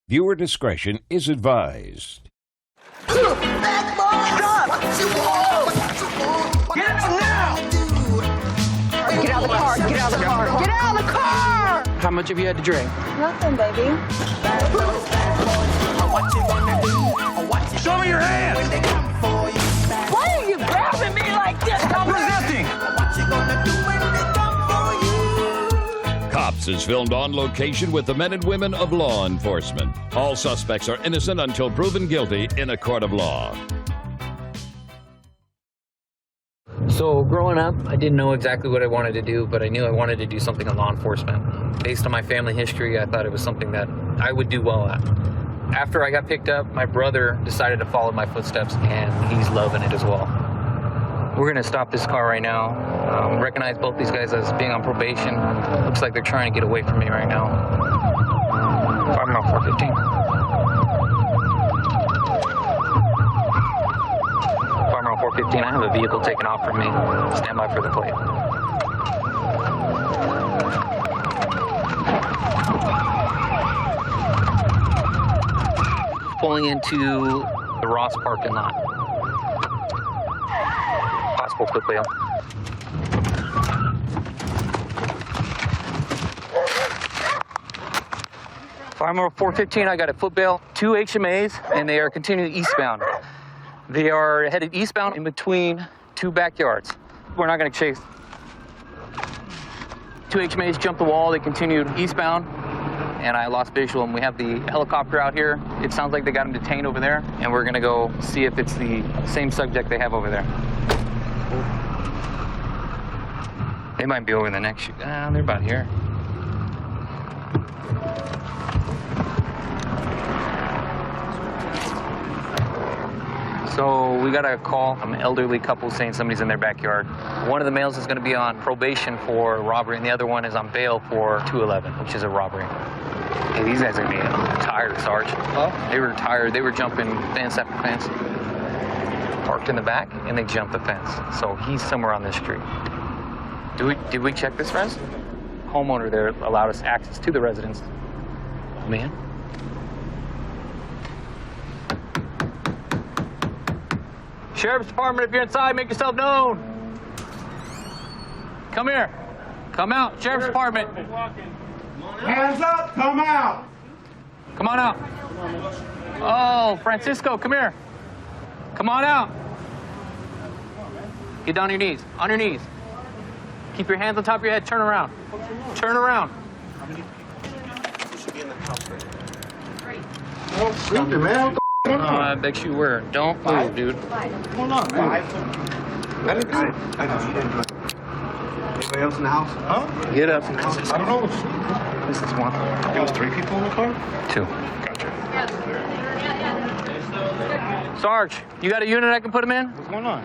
Viewer discretion is advised. Get out now! Get out of the car! Get out of the car! Get out of the car! How much have you had to drink? Nothing, baby. Show me your hands! Why are you grabbing me like this? Stop resisting! Cops is filmed on location with the men and women of law enforcement. All suspects are innocent until proven guilty in a court of law. So growing up, I didn't know exactly what I wanted to do, but I knew I wanted to do something in law enforcement. Based on my family history, I thought it was something that I would do well at. After I got picked up, my brother decided to follow my footsteps, and he's loving it as well. We're gonna stop this car right now. Recognize both these guys as being on probation. Looks like they're trying to get away from me right now. 5 mile 415. 5 mile 415, I have a vehicle taken off from me. Stand by for the plate. Pulling into the Ross parking lot. Possible foot bail. Farmer 415, I got a foot bail, 2 HMAs, and they are continuing eastbound. They are headed eastbound in between 2 backyards. We're not going to chase. 2 HMAs jumped the wall, they continued eastbound, and I lost visual, and we have the helicopter out here. It sounds like they got him detained over there, and we're going to go see if it's the same subject they have over there. They might be over the next shoot. They're about here. So we got a call from an elderly couple saying somebody's in their backyard. One of the males is going to be on probation for robbery, and the other one is on bail for 211, which is a robbery. Hey, these guys are getting tired, Sarge. Huh? They were tired. They were jumping fence after fence. Parked in the back, and they jumped the fence. So he's somewhere on this street. Did we check this, friends? Homeowner there allowed us access to the residence. Oh, man. Sheriff's Department, if you're inside, make yourself known. Come here. Come out, Sheriff's Department. Hands up, come out. Come on out. Oh, Francisco, come here. Come on out. Get down on your knees. On your knees. Keep your hands on top of your head. Turn around. Turn around. Oh, sleeping, man. I bet you were. Don't move, dude. Hold on, man. Let it go. Anybody else in the house? Huh? Get up. I don't know. This is one. There was 3 people in the car? 2. Gotcha. Sarge, you got a unit I can put him in? What's going on?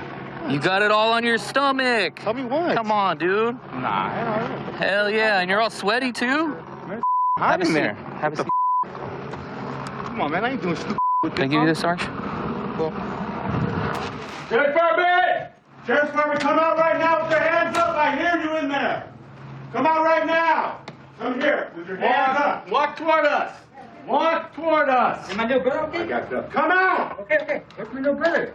You got it all on your stomach. Tell me what? Come on, dude. Nah, I don't know. Hell yeah, and you're all sweaty too? Hide in there. Have a seat. Come on, man. I ain't doing stupid with Can I give you this, Sarge? Cool. Sheriff's Department! Sheriff's Department, come out right now with your hands up. I hear you in there. Come out right now. Come here with your hands up. Walk toward us. Walk toward us. Hey, my little brother, okay? I got that. Come out. Okay. That's my little brother.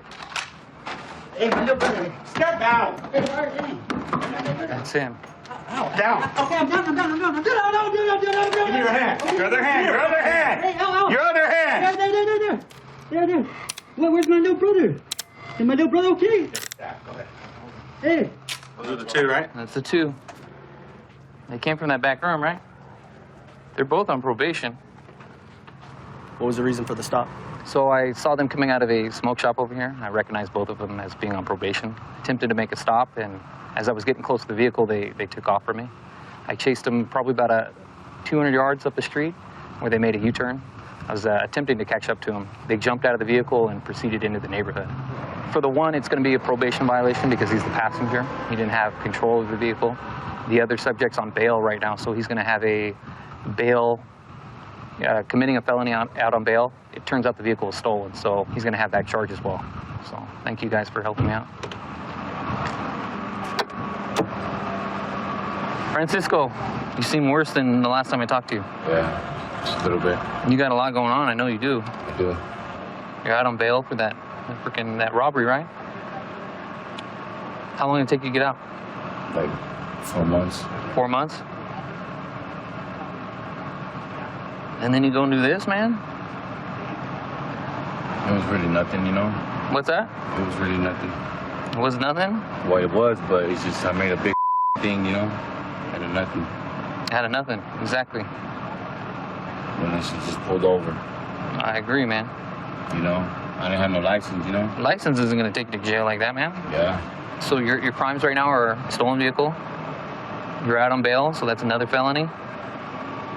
Hey, my little brother. Step out. Hey, hey. That's him. Down. Okay, I'm down. Give me your hand. Your other hand. Your other hand. Hey, ow. Your other hand. There. Where's my little brother? Is my little brother okay? Go ahead. Hey. Those are the 2, right? That's the 2. They came from that back room, right? They're both on probation. What was the reason for the stop? So I saw them coming out of a smoke shop over here. I recognized both of them as being on probation. Attempted to make a stop, and as I was getting close to the vehicle, they took off from me. I chased them probably about 200 yards up the street where they made a U-turn. I was attempting to catch up to them. They jumped out of the vehicle and proceeded into the neighborhood. For the one, it's going to be a probation violation because he's the passenger. He didn't have control of the vehicle. The other subject's on bail right now, so he's going to have a bail, committing a felony out on bail. It turns out the vehicle was stolen, so he's going to have that charge as well. So thank you guys for helping me out. Francisco, you seem worse than the last time I talked to you. Yeah. Just a little bit. You got a lot going on. I know you do. I do. You're out on bail for that robbery, right? How long did it take you to get out? Like 4 months. 4 months? And then you go and do this, man? It was really nothing, you know? What's that? It was really nothing. It was nothing? Well, it was, but it's just I made a big thing, you know? Out of nothing. Out of nothing, exactly. When I should just pulled over. I agree, man. You know? I didn't have no license, you know? License isn't going to take you to jail like that, man. Yeah. So your crimes right now are stolen vehicle, you're out on bail, so that's another felony,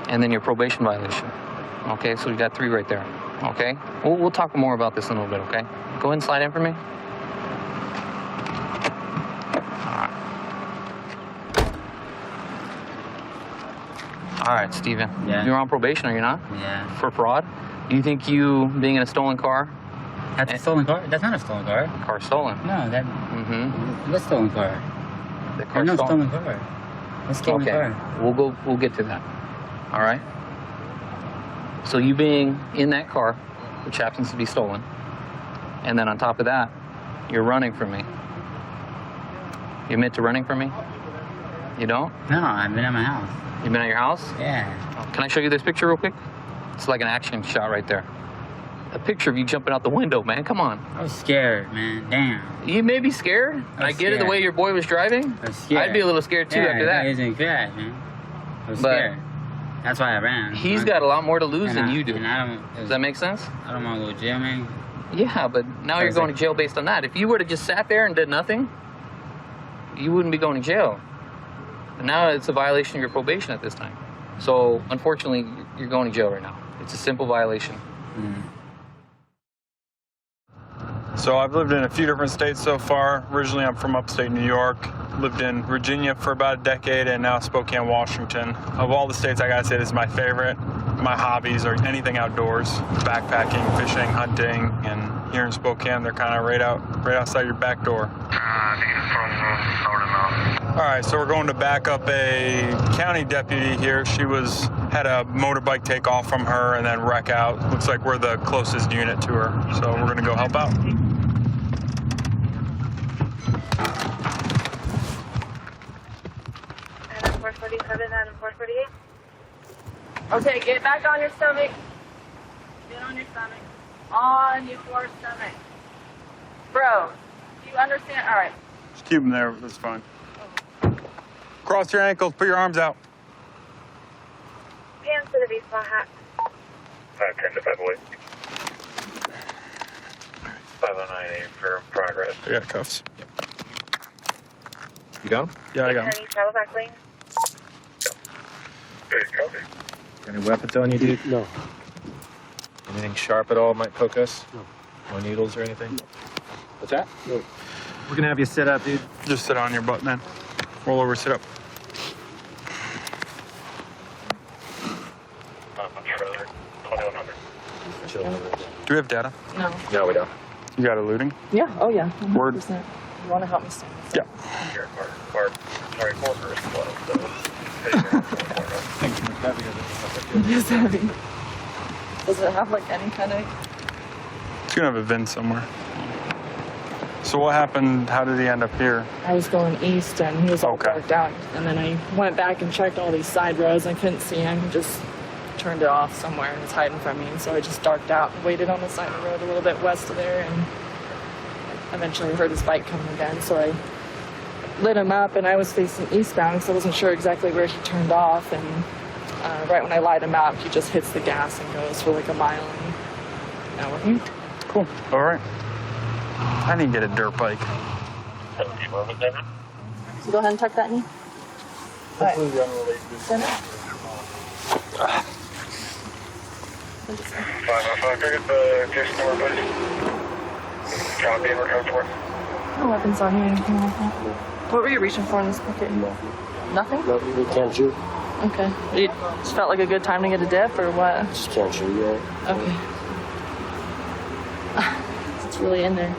and then your probation violation. Okay, so you got 3 right there. Okay? We'll talk more about this in a little bit, okay? Go ahead and slide in for me. All right, Steven. Yeah. You're on probation, are you not? Yeah. For fraud? Do you think you being in a stolen car? That's a stolen car? That's not a stolen car. Car stolen. No, that. Mm-hmm. What's stolen car? The car There's no stolen. stolen car. What's stolen Okay. car? We'll get to that. All right? So you being in that car, which happens to be stolen, and then on top of that, you're running from me. You admit to running from me? You don't? No, I've been at my house. You've been at your house? Yeah. Can I show you this picture real quick? It's like an action shot right there. A picture of you jumping out the window, man. Come on. I was scared, man. Damn. You may be scared. I get it the scared. way your boy was driving. I was scared. I'd be a little scared too after that. He's in crash, man. I was But scared. That's why I ran. He's got a lot more to lose than you do. And I don't, Does that make sense? I don't want to go to jail, man. Yeah, but now you're going to jail based on that. If you were to just sat there and did nothing, you wouldn't be going to jail. But now it's a violation of your probation at this time. So, unfortunately, you're going to jail right now. It's a simple violation. So I've lived in a few different states so far. Originally, I'm from upstate New York. Lived in Virginia for about a decade, and now Spokane, Washington. Of all the states, I gotta say this is my favorite. My hobbies are anything outdoors: backpacking, fishing, hunting, and here in Spokane, they're kind of right outside your back door. All right, so we're going to back up a county deputy here. She had a motorbike take off from her and then wreck out. Looks like we're the closest unit to her, so we're gonna go help out. Adam 447, Adam 448. Okay, get back on your stomach. Get on your stomach. On your stomach. Bro, you understand? All right. Just keep them there, that's fine. Cross your ankles, put your arms out. Hands to the V-spot hat. 10 to 508. 509 for progress. I got cuffs. You got him? Yeah, I got them. Any travel back lane? Good copy. Any weapons on you, dude? No. Anything sharp at all might poke us? No. No needles or anything? What's that? No. We're gonna have you sit up, dude. Just sit on your butt, man. Roll over, sit up. Trailer 2100. Chill. Do we have data? No. No, we don't. You got eluding? Yeah, oh yeah. 100%. Word. You want to help me stand? Yeah. Here, Barb. Sorry, 4 first flow. So, It is heavy. Does it have like any kind of... It's gonna have a VIN somewhere. So what happened? How did he end up here? I was going east and he was all Okay. darked out. And then I went back and checked all these side roads. I couldn't see him. He just turned it off somewhere and was hiding from me. And so I just darked out and waited on the side of the road a little bit west of there. And eventually heard his bike coming again. So I lit him up and I was facing eastbound because I wasn't sure exactly where he turned off. And right when I light him up, he just hits the gas and goes for like a mile. And now we're here. Cool. All right. I need to get a dirt bike. So go ahead and tuck that knee. All right. Send it. 505, can I get the case number, please? Copy, and we're coming for it. No weapons on you, anything like that. What were you reaching for in this pocket? Nothing? No, we can't shoot. Okay. You just felt like a good time to get a dip or what? Just can't shoot yet. Okay. It's really in there.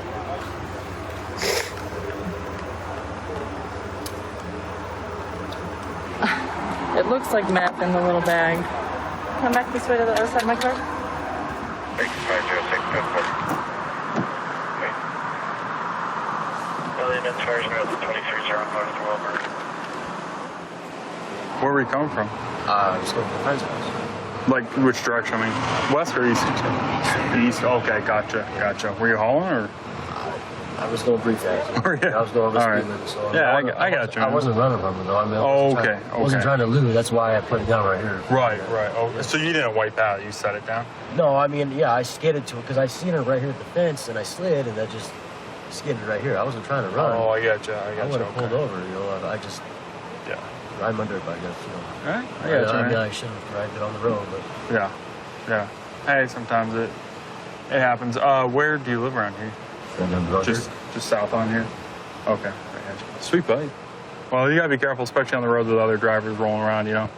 It looks like meth in the little bag. come back this way to the other side of my car? 506, William in charge of the 2305 to Wilbur. Where were you coming from? Just going to the friend's house. Like, which direction? I mean, west or east? East. Okay, gotcha. Were you hauling or? I was going pretty fast. Oh, yeah. I was going over All right. speed limit, so Yeah, I got you. I wasn't running from it, though. I mean, I wasn't trying to lose. That's why I put it down right here. Right. Oh, so you didn't wipe out. You set it down? No, I mean, yeah, I skidded to it because I seen her right here at the fence, and I slid, and I just skidded right here. I wasn't trying to run. Oh, I got you. I would have pulled over, you know. I just... Yeah. I'm under it, I guess, you know. All right. I got you, I mean, man. I shouldn't have dragged it on the road, but... Yeah. Hey, sometimes it happens. Where do you live around here? Just south on here? Okay. I got you. Sweet, buddy. Well, you gotta be careful, especially on the roads with other drivers rolling around, you know?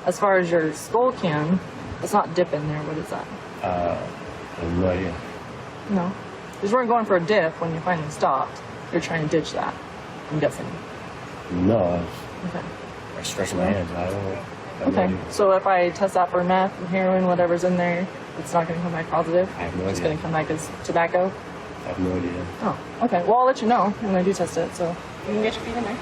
As far as your skull can, it's not dipping there. What is that? I have no idea. No. Because you weren't going for a dip when you finally stopped. You're trying to ditch that, I'm guessing. No, Okay. I stretch my hands. I don't know. Okay. So if I test that for meth and heroin, whatever's in there, it's not going to come back positive? I have no It's idea. going to come back as tobacco? I have no idea. Oh, okay. Well, I'll let you know when I do test it, so you can get your feet in there.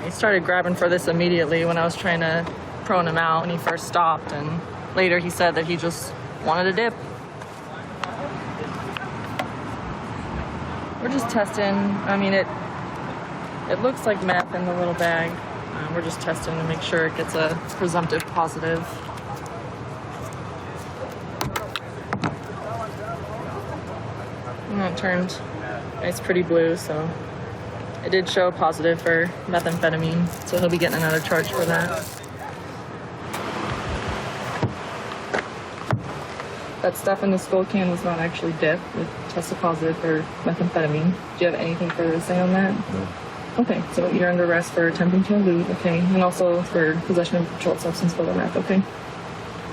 He started grabbing for this immediately when I was trying to prone him out when he first stopped, and later he said that he just wanted a dip. We're just testing. I mean, it looks like meth in the little bag. We're just testing to make sure it gets a presumptive positive. And it turned nice, pretty blue, so it did show positive for methamphetamine, so he'll be getting another charge for that. That stuff in the skull can was not actually dip. It tested positive for methamphetamine. Do you have anything further to say on that? No. Okay, so you're under arrest for attempting to elude, okay, and also for possession of a controlled substance for the meth, okay?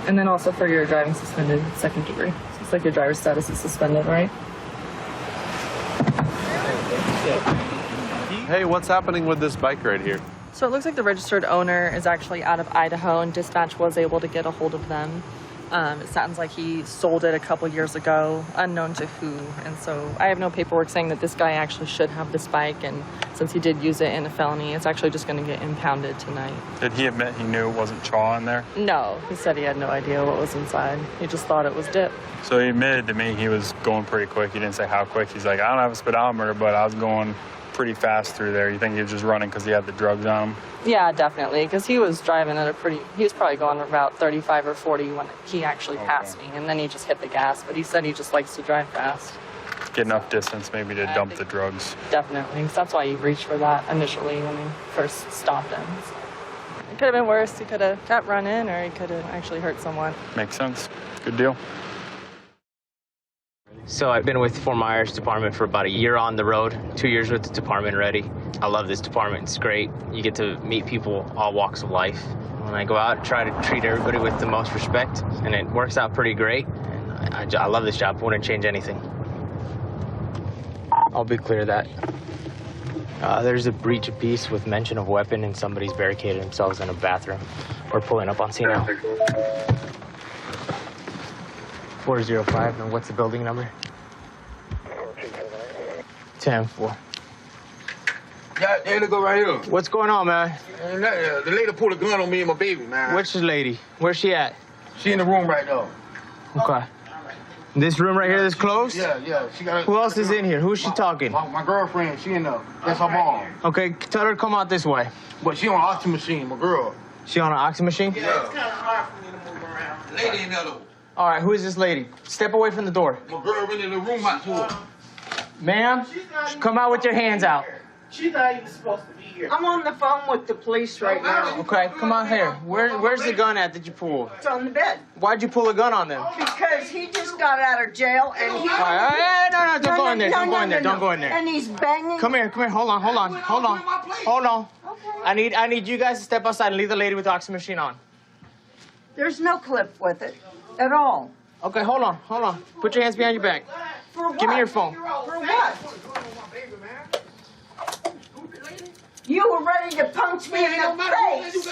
And then also for your driving suspended, second degree. So it's like your driver's status is suspended, right? Hey, what's happening with this bike right here? So it looks like the registered owner is actually out of Idaho, and dispatch was able to get a hold of them. It sounds like he sold it a couple years ago, unknown to who. And so I have no paperwork saying that this guy actually should have this bike. And since he did use it in a felony, it's actually just going to get impounded tonight. Did he admit he knew it wasn't chaw in there? No, he said he had no idea what was inside. He just thought it was dip. So he admitted to me he was going pretty quick. He didn't say how quick. He's like, I don't have a speedometer, but I was going pretty fast through there. You think he was just running because he had the drugs on him? Yeah, definitely, because he was driving at he was probably going about 35 or 40 when he actually passed me, and then he just hit the gas, but he said he just likes to drive fast. Get enough distance maybe to dump the drugs. Definitely, 'cause that's why he reached for that initially when he first stopped him. So it could have been worse. He could have kept running, or he could have actually hurt someone. Makes sense. Good deal. So I've been with Fort Myers Department for about a year on the road, 2 years with the department already. I love this department. It's great. You get to meet people all walks of life. When I go out, I try to treat everybody with the most respect, and it works out pretty great. And I love this job. I wouldn't change anything. I'll be clear that there's a breach of peace with mention of weapon, and somebody's barricaded themselves in a bathroom. We're pulling up on scene now. 405, and what's the building number? 10-4. Yeah, there they go right here. What's going on, man? The lady pulled a gun on me and my baby, man. Which lady? Where's she at? She in the room right now. Okay. This room right here is closed? Yeah. She got. Who else is in here? Who's she talking? My girlfriend. She in there. That's her mom. Okay, tell her to come out this way. But she on an oxygen machine, my girl. She on an oxygen machine? Yeah. It's kind of hard for me to move around. Lady in there though. All right, who is this lady? Step away from the door. My girl went in the room out to her. Ma'am, come out with your hands out. She's not even supposed to be here. I'm on the phone with the police right now. Okay, come out here. Where's the gun at that you pulled? It's on the bed. Why'd you pull a gun on them? Because he just got out of jail and he... All right, no, don't go in there. Don't go in there. Don't go in there. And he's banging... Come here. Hold on. Okay. I need you guys to step outside and leave the lady with the oxygen machine on. There's no clip with it at all. Okay, hold on. Put your hands behind your back. For what? Give me your phone. For what? You were ready to punch me in the face.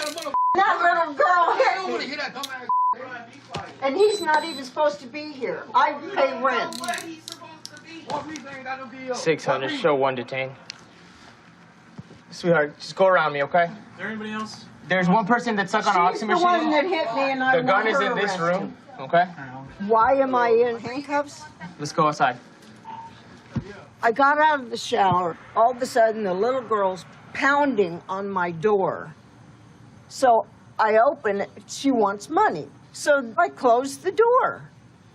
That little girl hit me. And he's not even supposed to be here. I pay rent. 600, show 1 detained. Sweetheart, just go around me, okay? Is there anybody else? There's one person that's stuck on an oxygen She's the one that hit me and I The gun want is her in this arrested. room, okay? Why am I in handcuffs? Let's go outside. I got out of the shower. All of a sudden, the little girl's pounding on my door. So I open it. She wants money. So I close the door.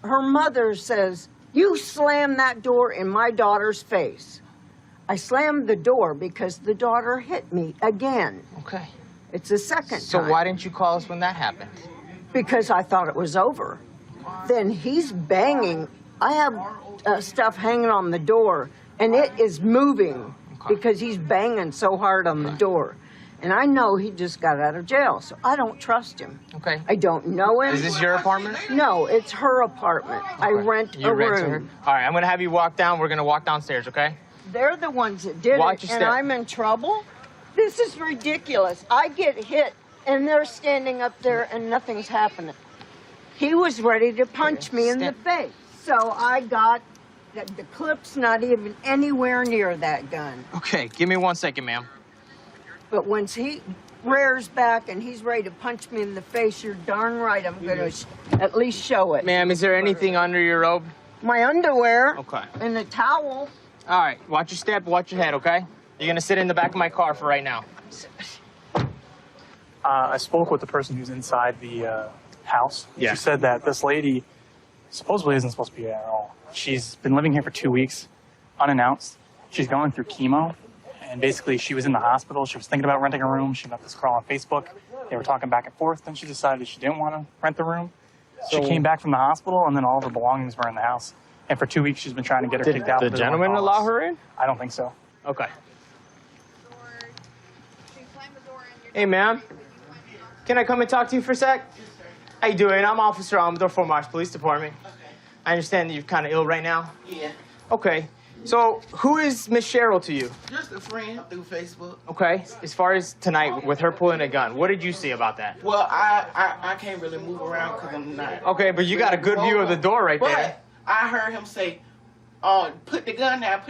Her mother says, "You slammed that door in my daughter's face." I slammed the door because the daughter hit me again. Okay. It's the second So time. why didn't you call us when that happened? Because I thought it was over. Then he's banging. I have stuff hanging on the door, and it is moving because he's banging so hard on the door. And I know he just got out of jail, so I don't trust him. Okay. I don't know him. Is this your apartment? No, it's her apartment. I rent You a rent to her? room. All right, I'm gonna have you walk down. We're gonna walk downstairs, okay? They're the ones that did Watch it, your and step. I'm in trouble? This is ridiculous. I get hit, and they're standing up there, and nothing's happening. He was ready to punch me in the face. So I got, the clip's not even anywhere near that gun. Okay, give me 1 second, ma'am. But once he rears back and he's ready to punch me in the face, you're darn right I'm going to at least show it. Ma'am, is there anything under your robe? My underwear. Okay. And the towel. All right, watch your step, watch your head, okay? You're gonna sit in the back of my car for right now. I spoke with the person who's inside the house. Yeah. She said that this lady supposedly isn't supposed to be here at all. She's been living here for 2 weeks, unannounced. She's going through chemo, and basically she was in the hospital. She was thinking about renting a room. She met this girl on Facebook. They were talking back and forth. Then she decided she didn't want to rent the room. She came back from the hospital, and then all of her belongings were in the house. And for 2 weeks, she's been trying to get her kicked out. Did the gentleman allow her in? I don't think so. Okay. Hey, ma'am. Can I come and talk to you for a sec? How you doing? I'm Officer Amador, Fort Myers Police Department. I understand that you're kind of ill right now. Yeah. Okay. So, who is Miss Cheryl to you? Just a friend through Facebook. Okay. As far as tonight with her pulling a gun, what did you see about that? Well, I can't really move around because I'm not. Okay, but you got a good view of the door right there. But I heard him say, put the gun down,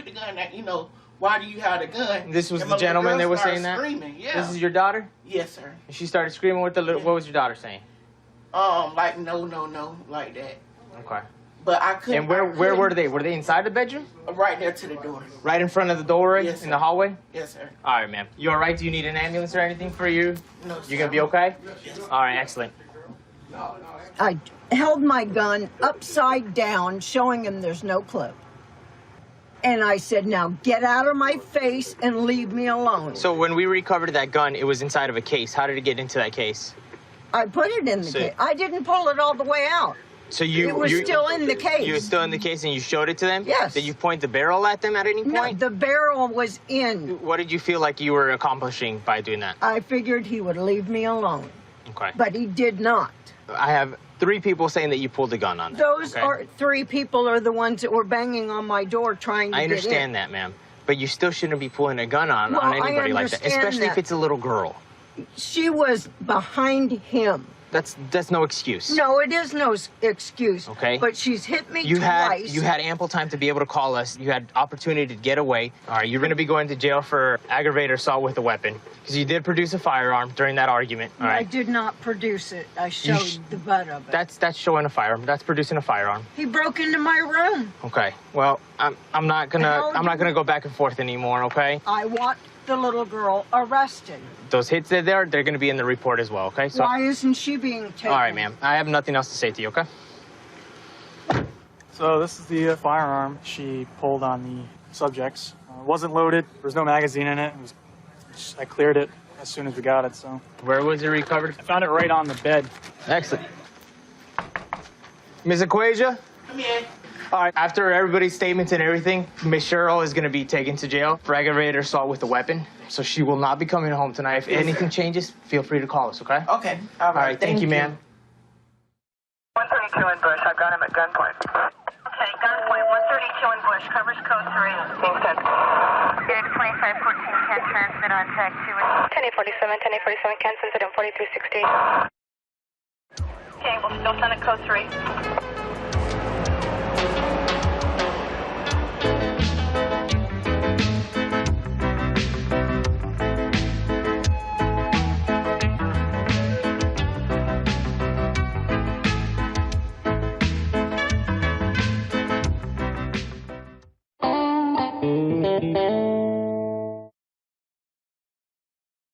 you know, why do you have the gun? This was And the my little gentleman girl that was started saying that? Screaming, yeah. This is your daughter? Yes, sir. And she started screaming with the little, what was your daughter saying? Like no, like that. Okay. But I couldn't. And where were they? Were they inside the bedroom? Right there to the door. Right in front of the door Yes, in the hallway? Yes, sir. All right, ma'am. You all right? Do you need an ambulance or anything for you? No, You gonna be okay? All right, excellent. I held my gun upside down, showing him there's no clip. And I said, now get out of my face and leave me alone. So when we recovered that gun, it was inside of a case. How did it get into that case? I put it in the case. I didn't pull it all the way out. So you It was still in the case. You were still in the case and you showed it to them? Yes. Did you point the barrel at them at any point? No, the barrel was in. What did you feel like you were accomplishing by doing that? I figured he would leave me alone. Okay. But he did not. I have 3 people saying that you pulled a gun on them. Those are 3 people are the ones that were banging on my door trying to I get in. understand that, ma'am. But you still shouldn't be pulling a gun on Well, I anybody like that, understand especially if that. it's a little girl. She was behind him. That's no excuse. No, it is no excuse. Okay. But she's hit me You twice. had ample time to be able to call us. You had opportunity to get away. All right, you're going to be going to jail for aggravated assault with a weapon because you did produce a firearm during that argument. All I right. did not produce it. I showed the butt of it. That's showing a firearm. That's producing a firearm. He broke into my room. Okay. Well, I'm not gonna go back and forth anymore. Okay. I want the little girl arrested. Those hits they're going to be in the report as well. Okay. So. Why isn't she being taken? All right, ma'am. I have nothing else to say to you. Okay. So this is the firearm she pulled on the subjects. It wasn't loaded. There was no magazine in it. I cleared it as soon as we got it. So where was it recovered? I found it right on the bed. Excellent. Ms. Equasia? Come here. All right, after everybody's statements and everything, Miss Cheryl is going to be taken to jail for aggravated assault with a weapon. So she will not be coming home tonight. If anything changes, feel free to call us, okay? Okay. All right, thank you, ma'am. 132 in Bush. I've got him at gunpoint. Okay, gunpoint. 132 in Bush. Covers code 3. Kingston. 2514 can transmit on track 2. 1047, 1047, can send it on 4360. Okay, we'll still send a code 3.